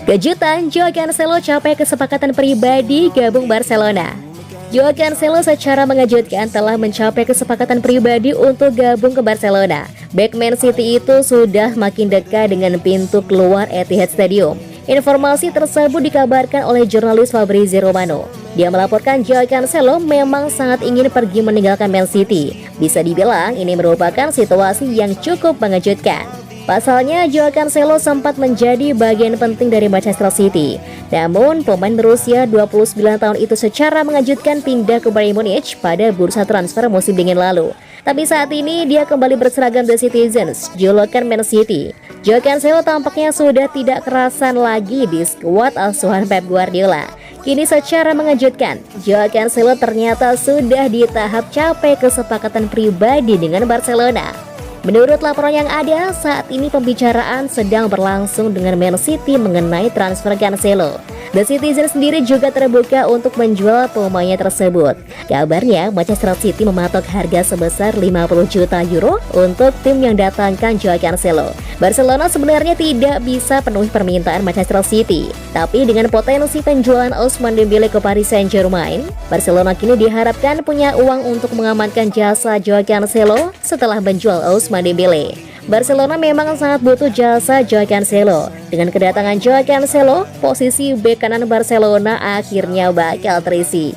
Kejutan, Joao Cancelo capai kesepakatan pribadi gabung Barcelona. Joao Cancelo secara mengejutkan telah mencapai kesepakatan pribadi untuk gabung ke Barcelona. Bek Man City itu sudah makin dekat dengan pintu keluar Etihad Stadium. Informasi tersebut dikabarkan oleh jurnalis Fabrizio Romano. Dia melaporkan Joao Cancelo memang sangat ingin pergi meninggalkan Man City. Bisa dibilang ini merupakan situasi yang cukup mengejutkan. Pasalnya, Joao Cancelo sempat menjadi bagian penting dari Manchester City. Namun, pemain berusia 29 tahun itu secara mengejutkan pindah ke Bayern Munich pada bursa transfer musim dingin lalu. Tapi saat ini, dia kembali berseragam The Citizens, julukan Man City. Joao Cancelo tampaknya sudah tidak kerasan lagi di skuad asuhan Pep Guardiola. Kini secara mengejutkan, Joao Cancelo ternyata sudah di tahap capai kesepakatan pribadi dengan Barcelona. Menurut laporan yang ada, saat ini pembicaraan sedang berlangsung dengan Man City mengenai transfer Cancelo. The Citizen sendiri juga terbuka untuk menjual pemainnya tersebut. Kabarnya, Manchester City mematok harga sebesar 50 juta euro untuk tim yang datangkan Joao Cancelo. Barcelona sebenarnya tidak bisa penuhi permintaan Manchester City, tapi dengan potensi penjualan Ousmane Dembele ke Paris Saint-Germain, Barcelona kini diharapkan punya uang untuk mengamankan jasa Joao Cancelo setelah menjual Ousmane Dembele. Barcelona memang sangat butuh jasa Joao Cancelo. Dengan kedatangan Joao Cancelo, posisi bek kanan Barcelona akhirnya bakal terisi.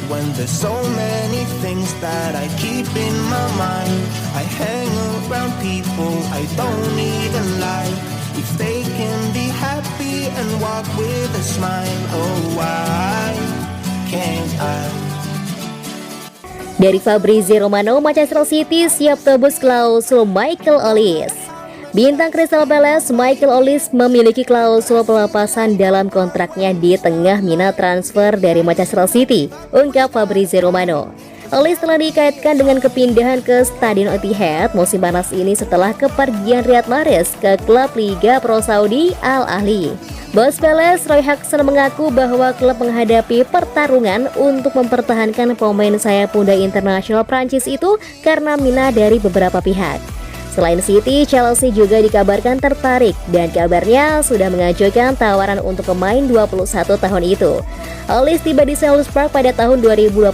When there's so many things that I keep in my mind, I hang around people I don't even like. If they can be happy and walk with a smile, oh why can't I? Dari Fabrizio Romano, Manchester City siap tebus klausul Michael Olise. Bintang Crystal Palace Michael Olise memiliki klausul pelepasan dalam kontraknya di tengah minat transfer dari Manchester City, ungkap Fabrizio Romano. Olise telah dikaitkan dengan kepindahan ke Stadion Etihad musim panas ini setelah kepergian Riyad Mahrez ke klub Liga Pro Saudi Al Ahly. Bos Palace Roy Hodgson mengaku bahwa klub menghadapi pertarungan untuk mempertahankan pemain sayap muda internasional Prancis itu karena minat dari beberapa pihak. Selain City, Chelsea juga dikabarkan tertarik dan kabarnya sudah mengajukan tawaran untuk pemain 21 tahun itu. Olise tiba di Selhurst Park pada tahun 2021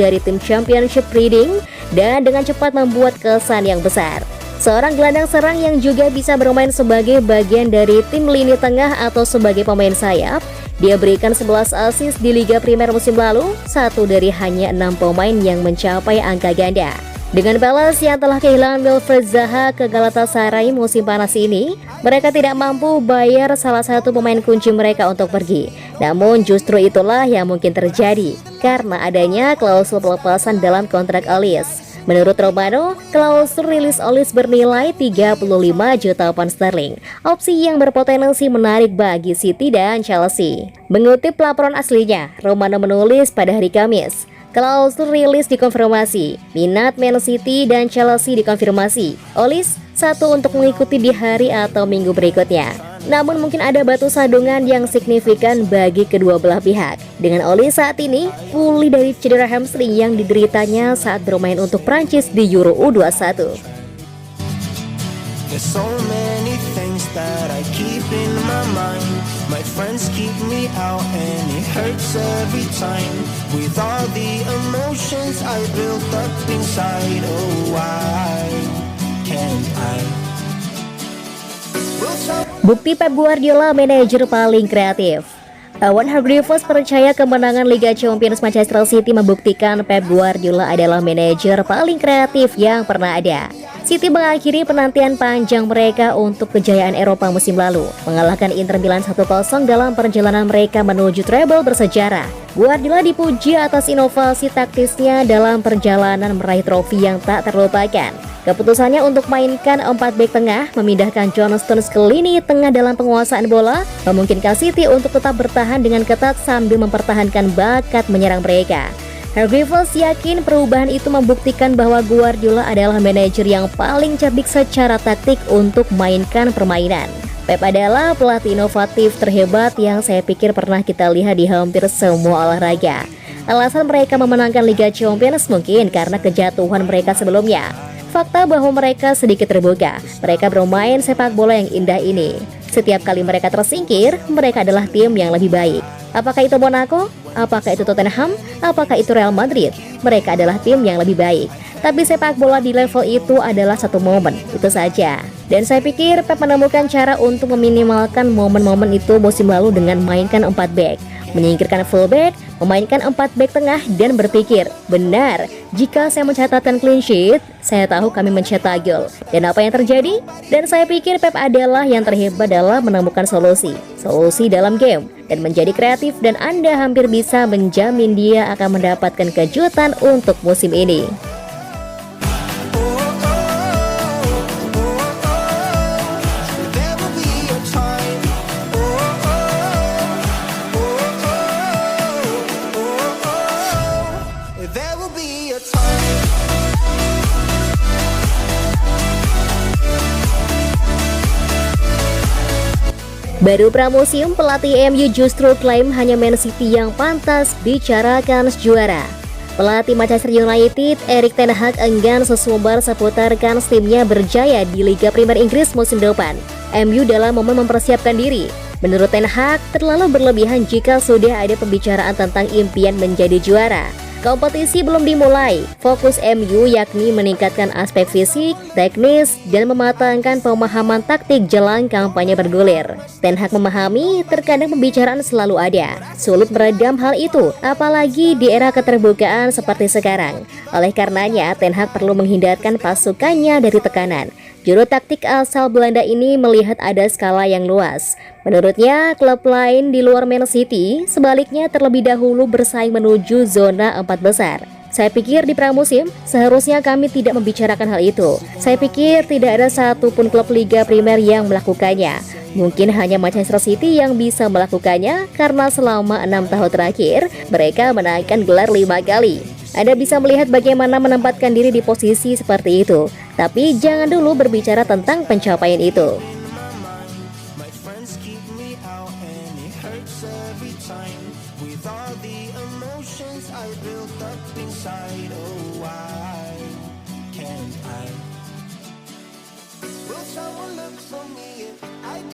dari tim Championship Reading dan dengan cepat membuat kesan yang besar. Seorang gelandang serang yang juga bisa bermain sebagai bagian dari tim lini tengah atau sebagai pemain sayap, dia berikan 11 assist di Liga Primer musim lalu, satu dari hanya 6 pemain yang mencapai angka ganda. Dengan Palace yang telah kehilangan Wilfried Zaha ke Galatasaray musim panas ini, mereka tidak mampu bayar salah satu pemain kunci mereka untuk pergi. Namun justru itulah yang mungkin terjadi karena adanya klausul pelepasan dalam kontrak Olise. Menurut Romano, klausul rilis Olise bernilai 35 juta pound sterling, opsi yang berpotensi menarik bagi City dan Chelsea. Mengutip laporan aslinya, Romano menulis pada hari Kamis, klausul rilis dikonfirmasi, minat Man City dan Chelsea dikonfirmasi, Olise satu untuk mengikuti di hari atau minggu berikutnya. Namun mungkin ada batu sandungan yang signifikan bagi kedua belah pihak. Dengan Olise saat ini pulih dari cedera hamstring yang dideritanya saat bermain untuk Prancis di Euro U21. There's so many things that I keep in my mind. My friends keep me out and it hurts every time. With all the emotions I built up inside, oh why can't I? Bukti Pep Guardiola manajer paling kreatif. Owen Hargreaves percaya kemenangan Liga Champions Manchester City membuktikan Pep Guardiola adalah manajer paling kreatif yang pernah ada. City mengakhiri penantian panjang mereka untuk kejayaan Eropa musim lalu, mengalahkan Inter Milan 1-0 dalam perjalanan mereka menuju treble bersejarah. Guardiola dipuji atas inovasi taktisnya dalam perjalanan meraih trofi yang tak terlupakan. Keputusannya untuk mainkan 4 bek tengah, memindahkan John Stones ke lini tengah dalam penguasaan bola, memungkinkan City untuk tetap bertahan dengan ketat sambil mempertahankan bakat menyerang mereka. Hargreaves yakin perubahan itu membuktikan bahwa Guardiola adalah manajer yang paling cerdik secara taktik untuk mainkan permainan. Pep adalah pelatih inovatif terhebat yang saya pikir pernah kita lihat di hampir semua olahraga. Alasan mereka memenangkan Liga Champions mungkin karena kejatuhan mereka sebelumnya. fakta bahwa mereka sedikit terbuka. Mereka bermain sepak bola yang indah ini. Setiap kali mereka tersingkir, mereka adalah tim yang lebih baik. Apakah itu Monaco? Apakah itu Tottenham? Apakah itu Real Madrid? Mereka adalah tim yang lebih baik. Tapi sepak bola di level itu adalah satu momen, itu saja. Dan saya pikir Pep menemukan cara untuk meminimalkan momen-momen itu musim lalu dengan mainkan 4 back, menyingkirkan fullback, memainkan 4 back tengah dan berpikir, benar, jika saya mencatatkan clean sheet, saya tahu kami mencetak gol. Dan apa yang terjadi? Dan saya pikir Pep adalah yang terhebat dalam menemukan solusi dalam game dan menjadi kreatif, dan Anda hampir bisa menjamin dia akan mendapatkan kejutan untuk musim ini. Baru pramusim, pelatih MU justru klaim hanya Man City yang pantas bicarakan juara. Pelatih Manchester United, Erik ten Hag enggan sesumbar seputar kans timnya berjaya di Liga Premier Inggris musim depan. MU dalam momen mempersiapkan diri. Menurut ten Hag, terlalu berlebihan jika sudah ada pembicaraan tentang impian menjadi juara. Kompetisi belum dimulai, fokus MU yakni meningkatkan aspek fisik, teknis, dan mematangkan pemahaman taktik jelang kampanye bergulir. Ten Hag memahami terkadang pembicaraan selalu ada, sulit meredam hal itu, apalagi di era keterbukaan seperti sekarang. Oleh karenanya, Ten Hag perlu menghindarkan pasukannya dari tekanan. Juru taktik asal Belanda ini melihat ada skala yang luas. Menurutnya, klub lain di luar Man City sebaliknya terlebih dahulu bersaing menuju zona 4 besar. Saya pikir di pramusim, seharusnya kami tidak membicarakan hal itu. Saya pikir tidak ada satupun klub Liga Primer yang melakukannya. Mungkin hanya Manchester City yang bisa melakukannya karena selama 6 tahun terakhir, mereka menaikkan gelar 5 kali. Anda bisa melihat bagaimana menempatkan diri di posisi seperti itu. Tapi jangan dulu berbicara tentang pencapaian itu.